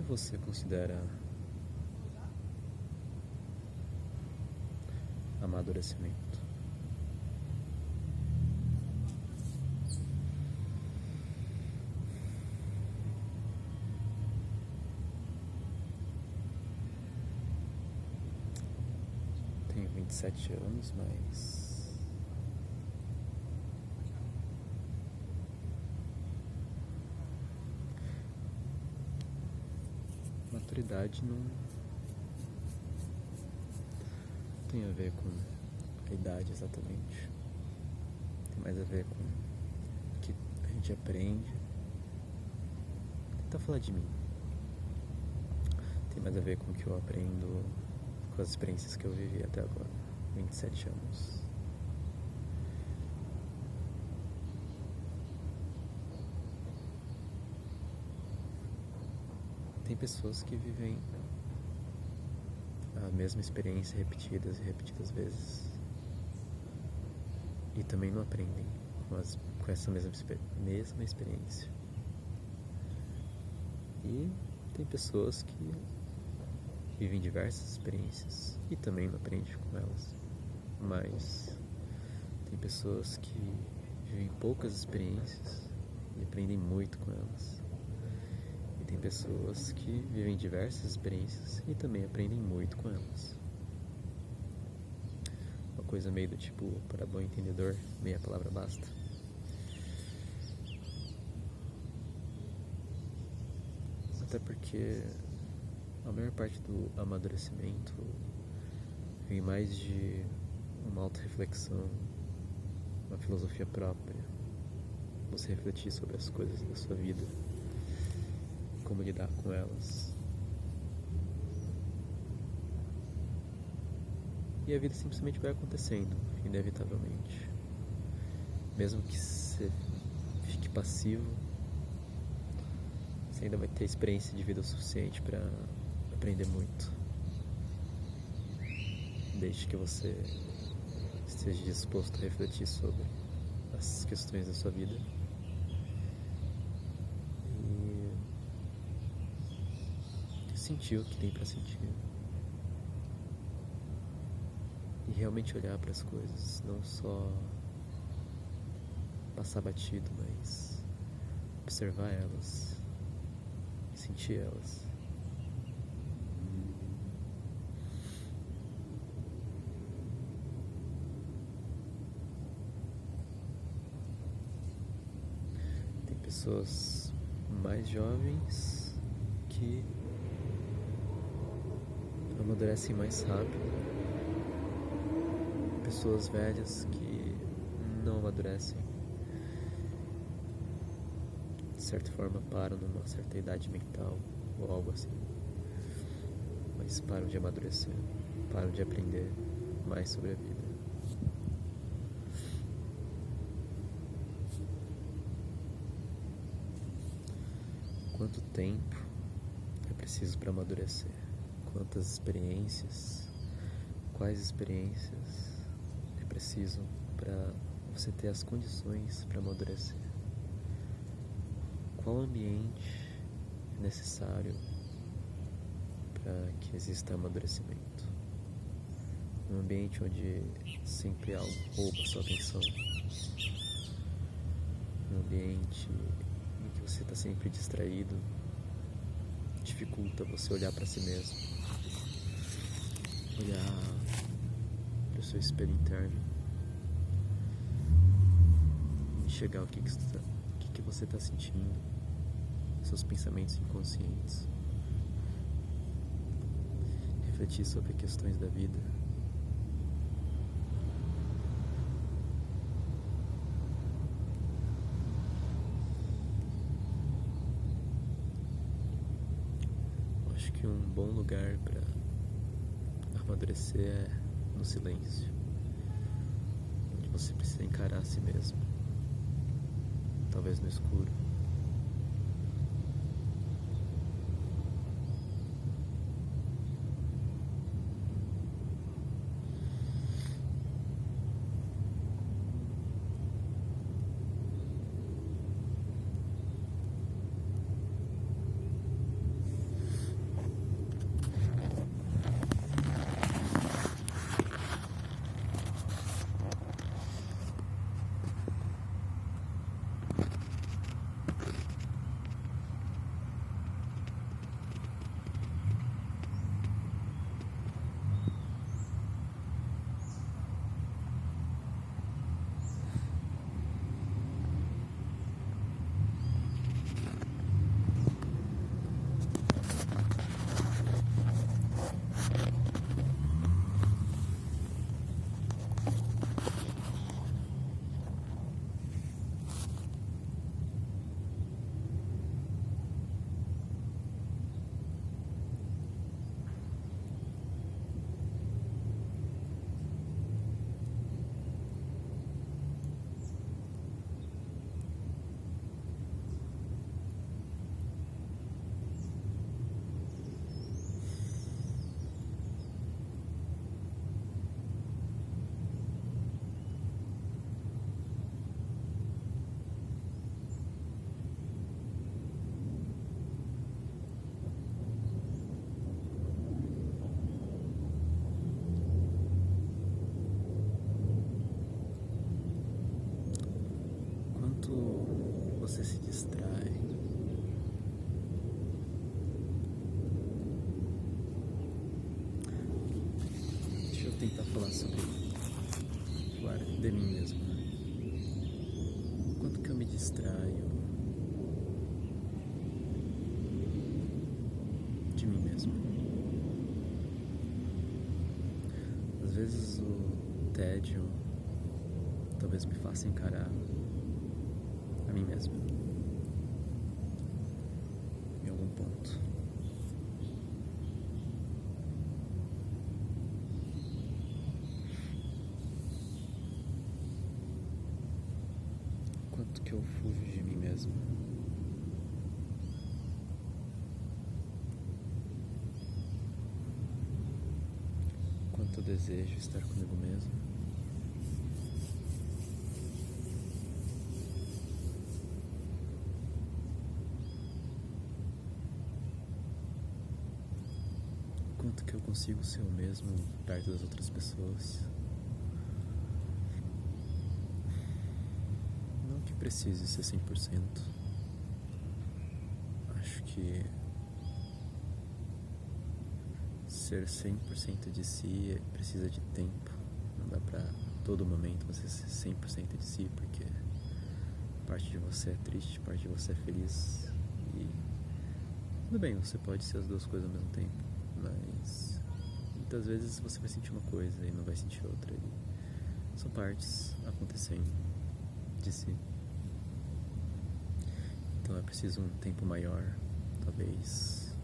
você considera amadurecimento? Tenho 27 anos, mas maturidade não tem a ver com a idade exatamente. Tem mais a ver com o que a gente aprende. Vou tentar falar de mim. Tem mais a ver com o que eu aprendo com as experiências que eu vivi até agora. 27 anos. Tem pessoas que vivem a mesma experiência repetidas e repetidas vezes e também não aprendem com essa mesma experiência. E tem pessoas que vivem diversas experiências e também não aprendem com elas. Mas tem pessoas que vivem poucas experiências e aprendem muito com elas. E tem pessoas que vivem diversas experiências e também aprendem muito com elas. Uma coisa meio do tipo, para bom entendedor, meia palavra basta. Até porque a maior parte do amadurecimento vem mais de uma autorreflexão, uma filosofia própria. Você refletir sobre as coisas da sua vida, como lidar com elas. E a vida simplesmente vai acontecendo, inevitavelmente. Mesmo que você fique passivo, você ainda vai ter experiência de vida o suficiente para aprender muito. Desde que você esteja disposto a refletir sobre as questões da sua vida e sentir o que tem para sentir. E realmente olhar para as coisas, não só passar batido, mas observar elas, sentir elas. Tem pessoas mais jovens que amadurecem mais rápido. Pessoas velhas que não amadurecem, de certa forma param numa certa idade mental ou algo assim, mas param de amadurecer, param de aprender mais sobre a vida. Quanto tempo é preciso para amadurecer? Quantas experiências? Quais experiências é preciso para você ter as condições para amadurecer? Qual ambiente é necessário para que exista amadurecimento? Um ambiente onde sempre algo rouba sua atenção. Um ambiente em que você está sempre distraído, dificulta você olhar para si mesmo, olhar para o seu espelho interno, enxergar o que você está sentindo, seus pensamentos inconscientes, refletir sobre questões da vida. Acho que um bom lugar para amadurecer é no silêncio, onde você precisa encarar a si mesmo, talvez no escuro. quanto você se distrai. Deixa eu tentar falar sobre de mim mesmo. Quanto que eu me distraio de mim mesmo. Às vezes o tédio talvez me faça encarar a mim mesmo em algum ponto. Quanto que eu fujo de mim mesmo. Quanto eu desejo estar comigo mesmo. Quanto que eu consigo ser o mesmo perto das outras pessoas. Não que precise ser 100%. Acho que ser 100% de si precisa de tempo. Não dá pra todo momento você ser 100% de si, porque parte de você é triste, parte de você é feliz. E tudo bem, você pode ser as duas coisas ao mesmo tempo, mas muitas vezes você vai sentir uma coisa e não vai sentir outra. E são partes acontecendo de si. Então é preciso um tempo maior, talvez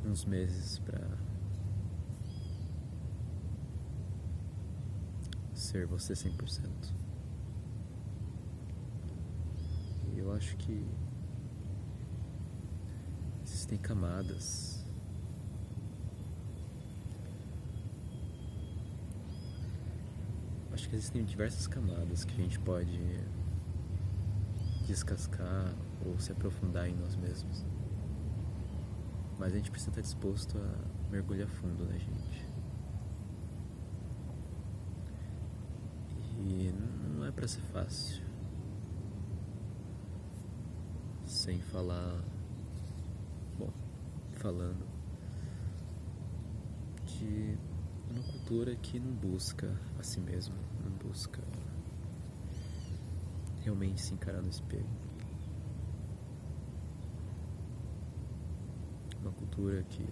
uns meses para ser você 100%. E eu acho que existem camadas. Acho que existem diversas camadas que a gente pode descascar ou se aprofundar em nós mesmos. Mas a gente precisa estar disposto a mergulhar fundo, né, gente? E não é pra ser fácil. Sem falar... Bom, falando de uma cultura que não busca a si mesmo, não busca realmente se encarar no espelho. Uma cultura que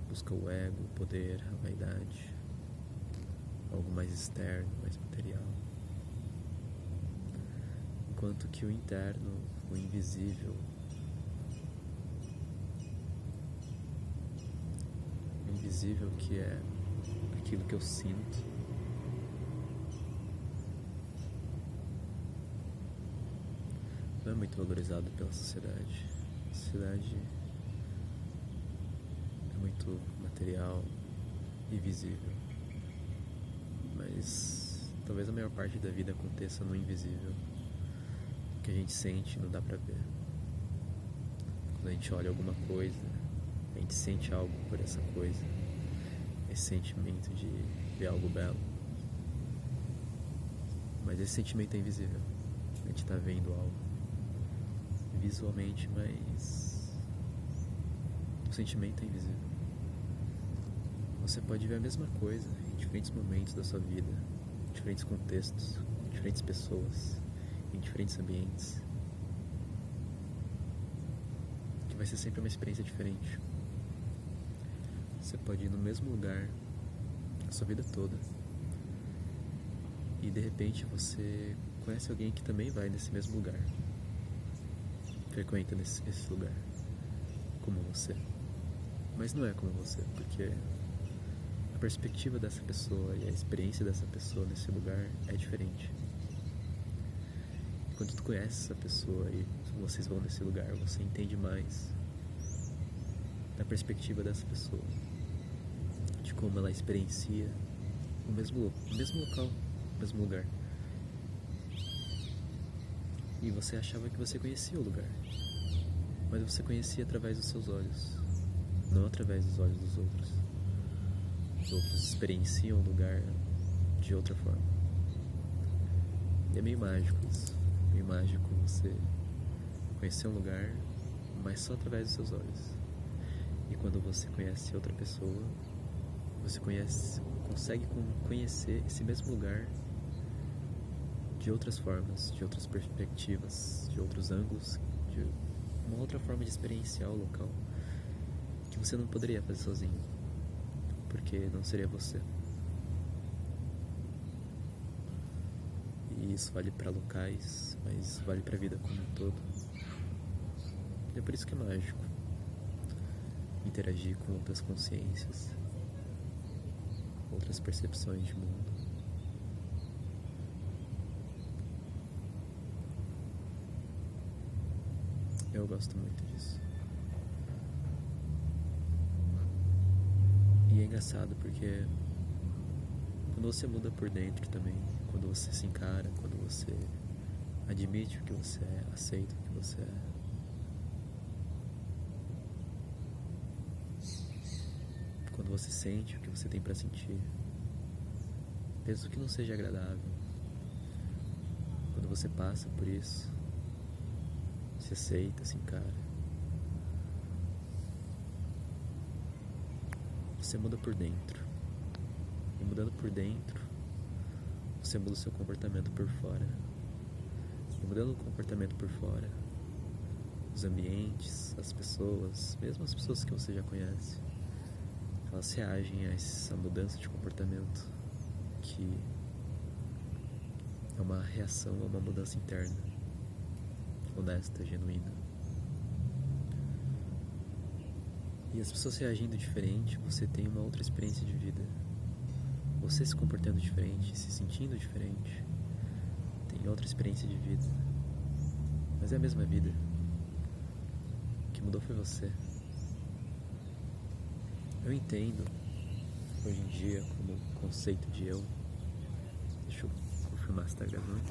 busca o ego, o poder, a vaidade, algo mais externo, mais material. Enquanto que o interno, o invisível, que é aquilo que eu sinto, não é muito valorizado pela sociedade. A sociedade é muito material e visível, mas talvez a maior parte da vida aconteça no invisível, que a gente sente e não dá pra ver. Quando a gente olha alguma coisa, a gente sente algo por essa coisa, esse sentimento de ver algo belo, mas esse sentimento é invisível. A gente tá vendo algo visualmente, mas o sentimento é invisível. Você pode ver a mesma coisa em diferentes momentos da sua vida, em diferentes contextos, com diferentes pessoas, em diferentes ambientes, que vai ser sempre uma experiência diferente. Você pode ir no mesmo lugar a sua vida toda e de repente você conhece alguém que também vai nesse mesmo lugar, frequenta esse lugar como você, mas não é como você, porque a perspectiva dessa pessoa e a experiência dessa pessoa nesse lugar é diferente. E quando tu conhece essa pessoa e vocês vão nesse lugar, você entende mais da perspectiva dessa pessoa, de como ela experiencia o mesmo local, o mesmo lugar. E você achava que você conhecia o lugar, mas você conhecia através dos seus olhos, não através dos olhos dos outros. Os outros experienciam o lugar de outra forma. E é meio mágico isso. E mágico você conhecer um lugar, mas só através dos seus olhos. E quando você conhece outra pessoa, você consegue conhecer esse mesmo lugar de outras formas, de outras perspectivas, de outros ângulos, de uma outra forma de experienciar o local que você não poderia fazer sozinho, porque não seria você. E isso vale para locais, mas vale para a vida como um todo. E é por isso que é mágico interagir com outras consciências, outras percepções de mundo. Eu gosto muito disso. E é engraçado porque quando você muda por dentro também, quando você se encara, quando você admite o que você é, aceita o que você é, quando você sente o que você tem pra sentir, mesmo que não seja agradável, quando você passa por isso, se aceita, se encara, você muda por dentro. E mudando por dentro, você muda o seu comportamento por fora. E mudando o comportamento por fora, os ambientes, as pessoas, mesmo as pessoas que você já conhece, elas reagem a essa mudança de comportamento, que é uma reação a uma mudança interna, honesta, genuína. E as pessoas reagindo diferente, você tem uma outra experiência de vida. Você se comportando diferente, se sentindo diferente, tem outra experiência de vida. Mas é a mesma vida. O que mudou foi você. Eu entendo, hoje em dia, como conceito de eu. Deixa eu confirmar se está gravando.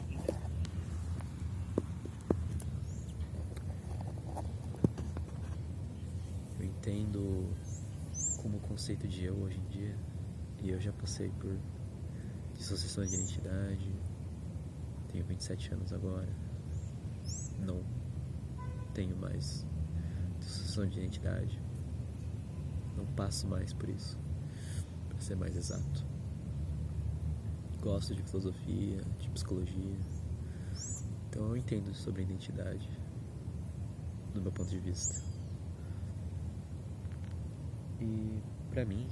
Eu entendo como conceito de eu hoje em dia. E eu já passei por dissociação de identidade. Tenho 27 anos agora. Não tenho mais dissociação de identidade. Não passo mais por isso, para ser mais exato. Gosto de filosofia, de psicologia. Então eu entendo sobre a identidade, do meu ponto de vista. E pra mim,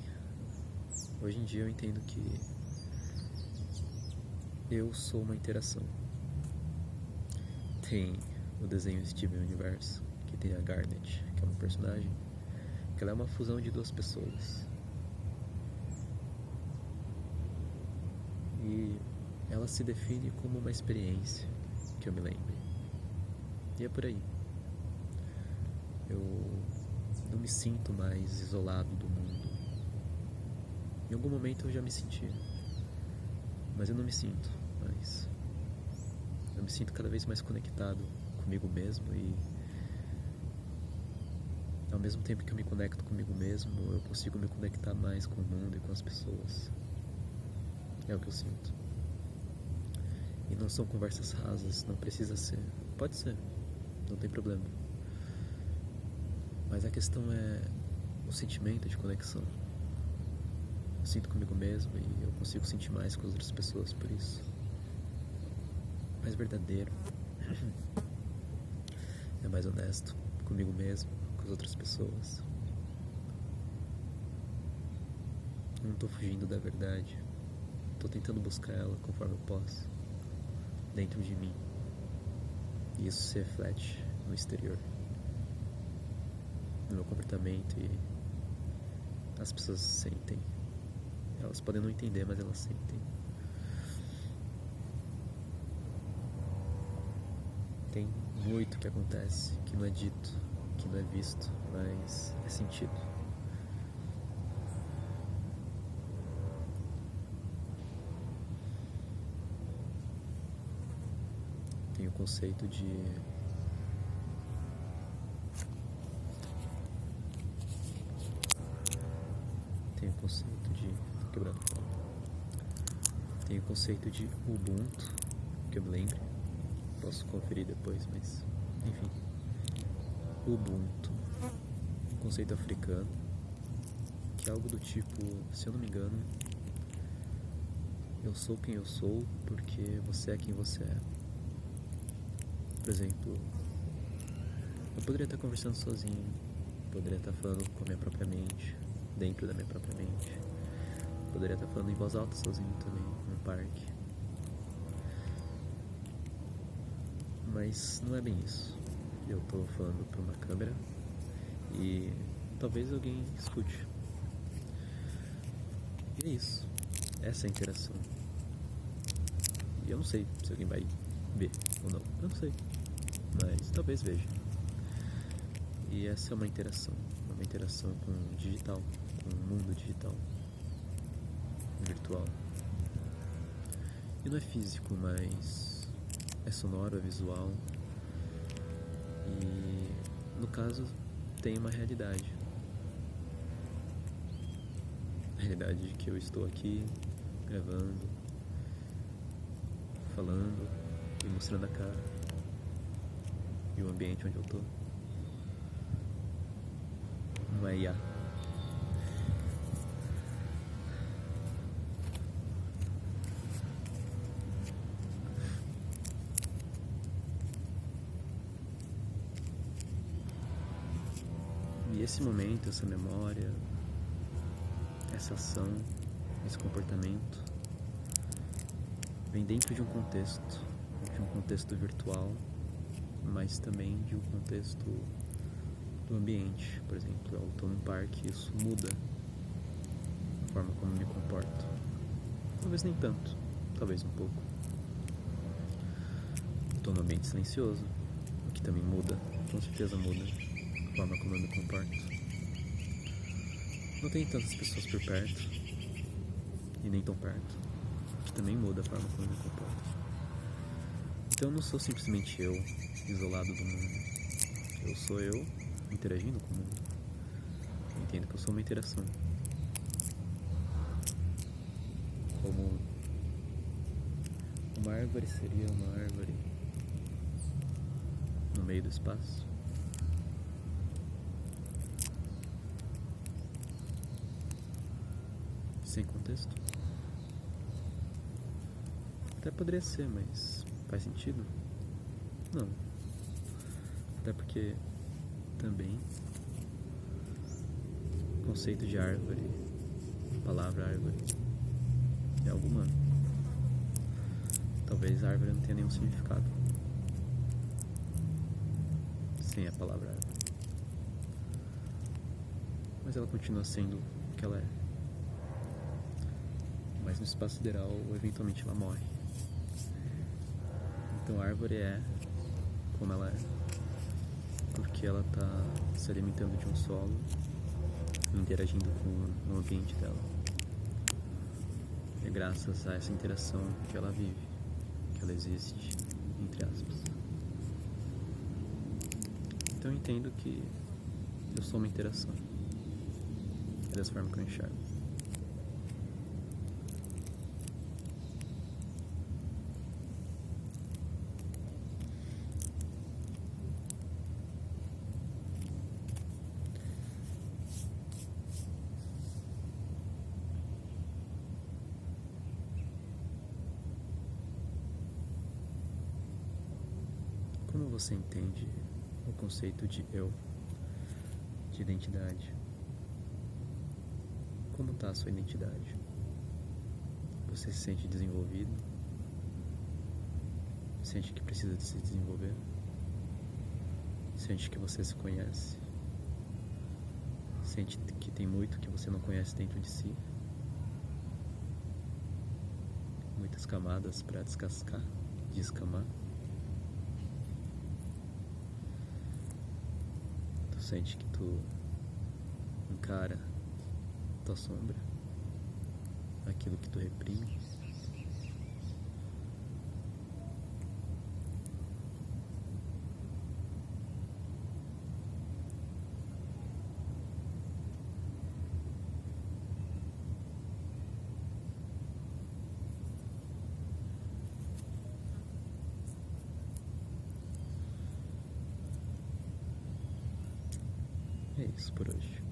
hoje em dia eu entendo que eu sou uma interação. Tem o desenho Steven Universe, que tem a Garnet, que é uma personagem, que ela é uma fusão de duas pessoas. E ela se define como uma experiência que eu me lembre. E é por aí. Eu não me sinto mais isolado do mundo. Em algum momento eu já me senti, mas eu não me sinto mais. Eu me sinto cada vez mais conectado comigo mesmo e ao mesmo tempo que eu me conecto comigo mesmo, eu consigo me conectar mais com o mundo e com as pessoas. É o que eu sinto. E não são conversas rasas, não precisa ser. Pode ser, não tem problema. Mas a questão é o sentimento de conexão. Eu sinto comigo mesmo e eu consigo sentir mais com as outras pessoas por isso. Mais verdadeiro. É mais honesto comigo mesmo, com as outras pessoas. Não tô fugindo da verdade. Tô tentando buscar ela conforme eu posso, dentro de mim. E isso se reflete no exterior, no meu comportamento, e as pessoas sentem. Elas podem não entender, mas elas sentem. Tem muito que acontece, que não é dito, que não é visto, mas é sentido. Tem o conceito de tô quebrando o pau. Tem o conceito de Ubuntu, que eu me lembro, Posso conferir depois, mas enfim. Ubuntu, um conceito africano, que é algo do tipo, se eu não me engano, eu sou quem eu sou porque você é quem você é. Por exemplo, eu poderia estar conversando sozinho, poderia estar falando com a minha própria mente, dentro da minha própria mente, poderia estar falando em voz alta sozinho também, num parque. Mas não é bem isso. Eu estou falando para uma câmera e talvez alguém escute. E é isso. Essa é a interação. E eu não sei se alguém vai ver ou não. Eu não sei. Mas talvez veja. E essa é uma interação com o digital, com o mundo digital, virtual. E não é físico, mas é sonoro, é visual. E no caso tem uma realidade. A realidade de que eu estou aqui gravando, falando e mostrando a cara. E o ambiente onde eu tô. Não é IA. E esse momento, essa memória, essa ação, esse comportamento vem dentro de um contexto virtual, mas também de um contexto do ambiente. Por exemplo, eu estou num parque, isso muda a forma como me comporto. Talvez nem tanto, talvez um pouco. Estou num ambiente silencioso, o que também muda, com certeza muda a forma como eu me comporto. Não tem tantas pessoas por perto, e nem tão perto, o que também muda a forma como eu me comporto. Então eu não sou simplesmente eu, isolado do mundo. Eu sou eu, interagindo com o mundo. Eu entendo que eu sou uma interação. Como uma árvore seria uma árvore no meio do espaço. Sem contexto. Até poderia ser, mas faz sentido? Não. Até porque também o conceito de árvore, a palavra árvore, é algo humano. Talvez a árvore não tenha nenhum significado sem a palavra árvore. Mas ela continua sendo o que ela é. Mas no espaço sideral, eventualmente ela morre. Então a árvore é como ela é, porque ela está se alimentando de um solo, interagindo com o ambiente dela. É graças a essa interação que ela vive, que ela existe, entre aspas. Então eu entendo que eu sou uma interação. É dessa forma que eu enxergo. Como você entende o conceito de eu, de identidade? Como está a sua identidade? Você se sente desenvolvido? Sente que precisa de se desenvolver? Sente que você se conhece? Sente que tem muito que você não conhece dentro de si? Muitas camadas para descascar, descamar? Tu sente que tu encara tua sombra, aquilo que tu reprime? isso por hoje.